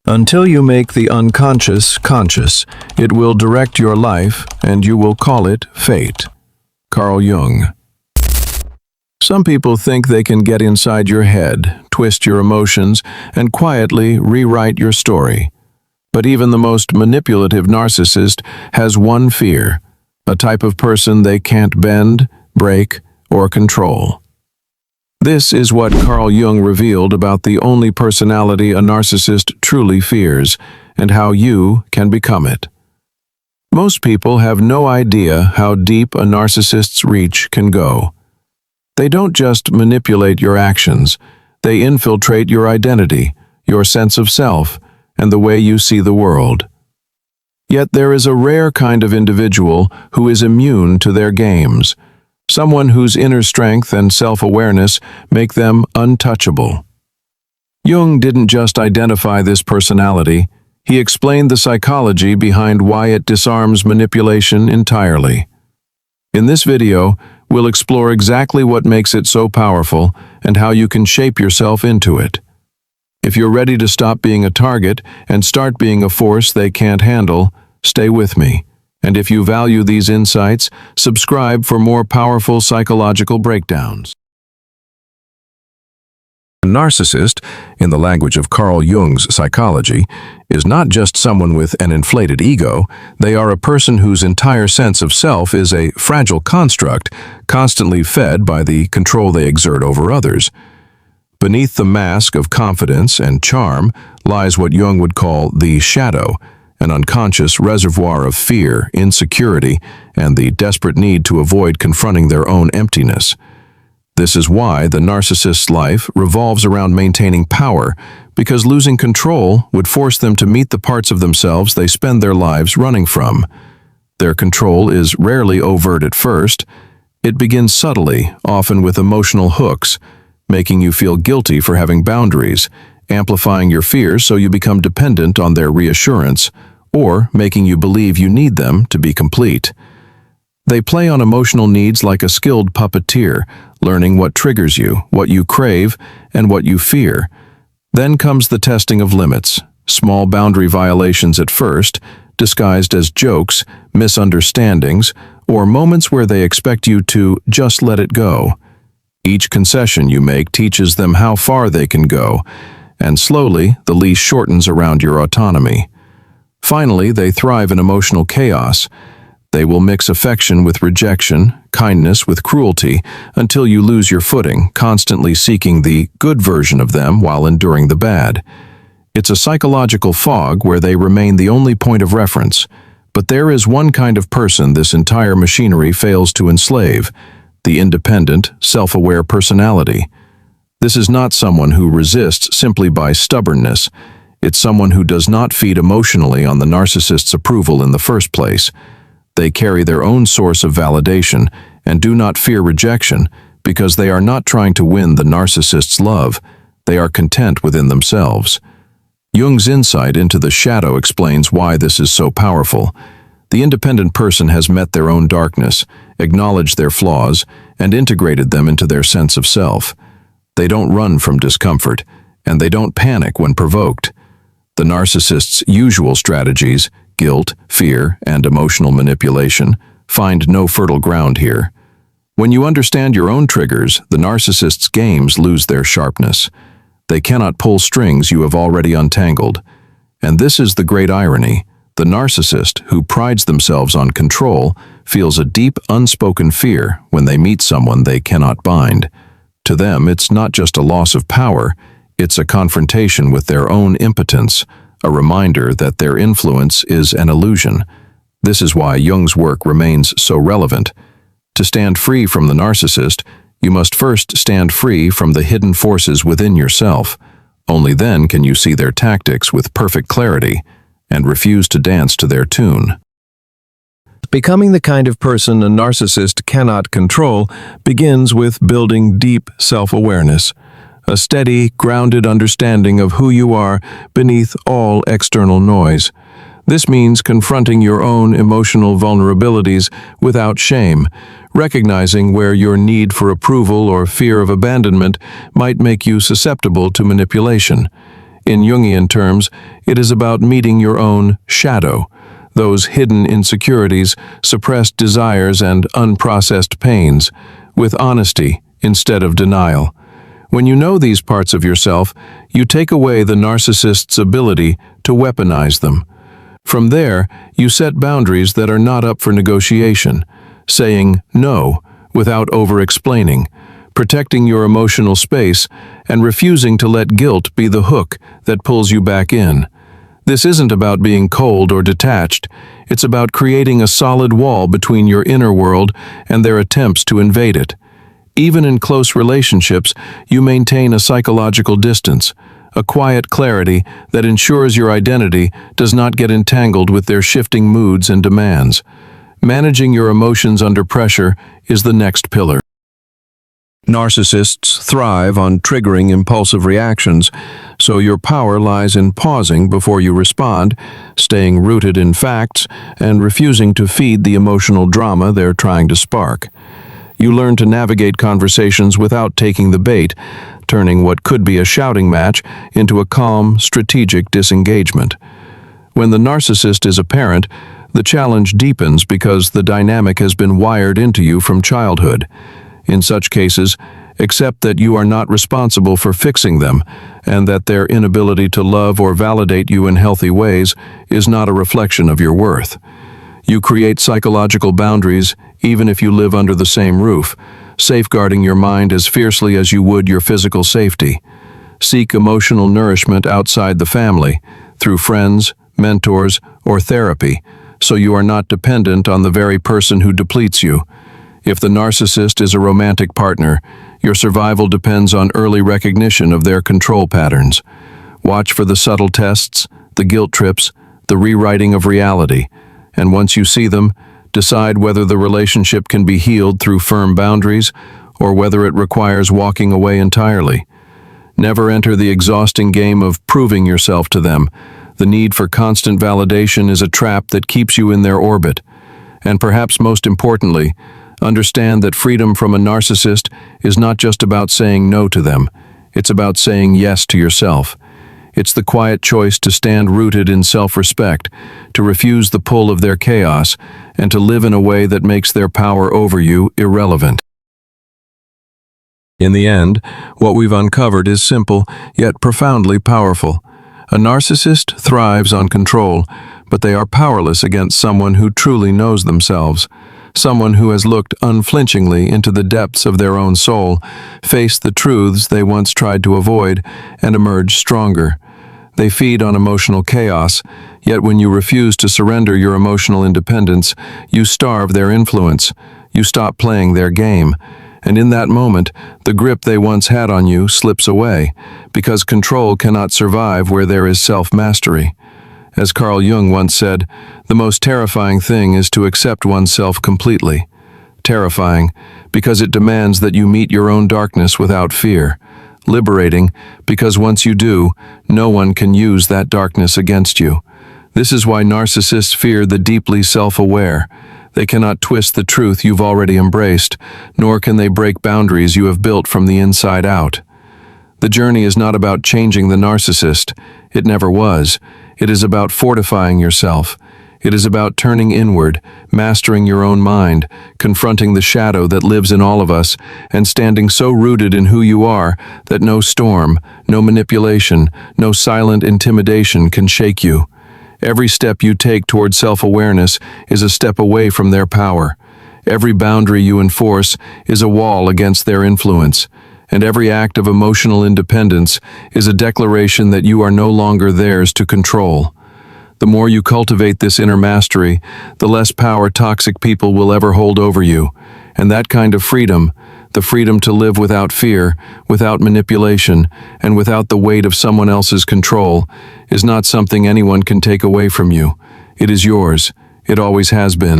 Until you make the unconscious conscious, it will direct your life, and you will call it fate. Carl Jung. Some people think they can get inside your head, twist your emotions, and quietly rewrite your story. But even the most manipulative narcissist has one fear, a type of person they can't bend, break, or control. This is what Carl Jung revealed about the only personality a narcissist truly fears, and how you can become it. Most people have no idea how deep a narcissist's reach can go. They don't just manipulate your actions, they infiltrate your identity, your sense of self, and the way you see the world. Yet there is a rare kind of individual who is immune to their games, someone whose inner strength and self-awareness make them untouchable. Jung didn't just identify this personality, he explained the psychology behind why it disarms manipulation entirely. In this video, we'll explore exactly what makes it so powerful and how you can shape yourself into it. If you're ready to stop being a target and start being a force they can't handle, stay with me. And if you value these insights, subscribe for more powerful psychological breakdowns. A narcissist, in the language of Carl Jung's psychology, is not just someone with an inflated ego. They are a person whose entire sense of self is a fragile construct, constantly fed by the control they exert over others. Beneath the mask of confidence and charm lies what Jung would call the shadow, an unconscious reservoir of fear, insecurity, and the desperate need to avoid confronting their own emptiness. This is why the narcissist's life revolves around maintaining power, because losing control would force them to meet the parts of themselves they spend their lives running from. Their control is rarely overt at first. It begins subtly, often with emotional hooks, making you feel guilty for having boundaries, amplifying your fears so you become dependent on their reassurance, or making you believe you need them to be complete. They play on emotional needs like a skilled puppeteer, learning what triggers you, what you crave, and what you fear. Then comes the testing of limits, small boundary violations at first, disguised as jokes, misunderstandings, or moments where they expect you to just let it go. Each concession you make teaches them how far they can go, and slowly the leash shortens around your autonomy. Finally, they thrive in emotional chaos. They will mix affection with rejection, kindness with cruelty, until you lose your footing, constantly seeking the good version of them while enduring the bad. It's a psychological fog where they remain the only point of reference. But there is one kind of person this entire machinery fails to enslave: the independent, self-aware personality. This is not someone who resists simply by stubbornness. It's someone who does not feed emotionally on the narcissist's approval in the first place. They carry their own source of validation and do not fear rejection because they are not trying to win the narcissist's love. They are content within themselves. Jung's insight into the shadow explains why this is so powerful. The independent person has met their own darkness, acknowledged their flaws, and integrated them into their sense of self. They don't run from discomfort, and they don't panic when provoked. The narcissist's usual strategies, guilt, fear, and emotional manipulation, find no fertile ground here. When you understand your own triggers, the narcissist's games lose their sharpness. They cannot pull strings you have already untangled. And this is the great irony. The narcissist, who prides themselves on control, feels a deep, unspoken fear when they meet someone they cannot bind. To them, it's not just a loss of power, it's a confrontation with their own impotence, a reminder that their influence is an illusion. This is why Jung's work remains so relevant. To stand free from the narcissist, you must first stand free from the hidden forces within yourself. Only then can you see their tactics with perfect clarity and refuse to dance to their tune. Becoming the kind of person a narcissist cannot control begins with building deep self-awareness, a steady, grounded understanding of who you are beneath all external noise. This means confronting your own emotional vulnerabilities without shame, recognizing where your need for approval or fear of abandonment might make you susceptible to manipulation. In Jungian terms, it is about meeting your own shadow, those hidden insecurities, suppressed desires, and unprocessed pains, with honesty instead of denial. When you know these parts of yourself, you take away the narcissist's ability to weaponize them. From there, you set boundaries that are not up for negotiation, saying no without over-explaining, protecting your emotional space, and refusing to let guilt be the hook that pulls you back in. This isn't about being cold or detached. It's about creating a solid wall between your inner world and their attempts to invade it. Even in close relationships, you maintain a psychological distance, a quiet clarity that ensures your identity does not get entangled with their shifting moods and demands. Managing your emotions under pressure is the next pillar. Narcissists thrive on triggering impulsive reactions, so your power lies in pausing before you respond, staying rooted in facts, and refusing to feed the emotional drama they're trying to spark. You learn to navigate conversations without taking the bait, turning what could be a shouting match into a calm, strategic disengagement. When the narcissist is apparent, the challenge deepens because the dynamic has been wired into you from childhood. In such cases, accept that you are not responsible for fixing them, and that their inability to love or validate you in healthy ways is not a reflection of your worth. You create psychological boundaries even if you live under the same roof, safeguarding your mind as fiercely as you would your physical safety. Seek emotional nourishment outside the family, through friends, mentors, or therapy, so you are not dependent on the very person who depletes you. If the narcissist is a romantic partner, your survival depends on early recognition of their control patterns. Watch for the subtle tests, the guilt trips, the rewriting of reality, and once you see them, decide whether the relationship can be healed through firm boundaries or whether it requires walking away entirely. Never enter the exhausting game of proving yourself to them. The need for constant validation is a trap that keeps you in their orbit. And perhaps most importantly, understand that freedom from a narcissist is not just about saying no to them. It's about saying yes to yourself. It's the quiet choice to stand rooted in self-respect, to refuse the pull of their chaos, and to live in a way that makes their power over you irrelevant. In the end, what we've uncovered is simple, yet profoundly powerful. A narcissist thrives on control, but they are powerless against someone who truly knows themselves. Someone who has looked unflinchingly into the depths of their own soul, faced the truths they once tried to avoid, and emerged stronger. They feed on emotional chaos, yet when you refuse to surrender your emotional independence, you starve their influence. You stop playing their game. And in that moment, the grip they once had on you slips away, because control cannot survive where there is self-mastery. As Carl Jung once said, the most terrifying thing is to accept oneself completely. Terrifying, because it demands that you meet your own darkness without fear. Liberating, because once you do, no one can use that darkness against you. This is why narcissists fear the deeply self-aware. They cannot twist the truth you've already embraced, nor can they break boundaries you have built from the inside out. The journey is not about changing the narcissist. It never was. It is about fortifying yourself. It is about turning inward, mastering your own mind, confronting the shadow that lives in all of us, and standing so rooted in who you are that no storm, no manipulation, no silent intimidation can shake you. Every step you take toward self-awareness is a step away from their power. Every boundary you enforce is a wall against their influence. And every act of emotional independence is a declaration that you are no longer theirs to control. The more you cultivate this inner mastery, the less power toxic people will ever hold over you. And that kind of freedom, the freedom to live without fear, without manipulation, and without the weight of someone else's control, is not something anyone can take away from you. It is yours. It always has been.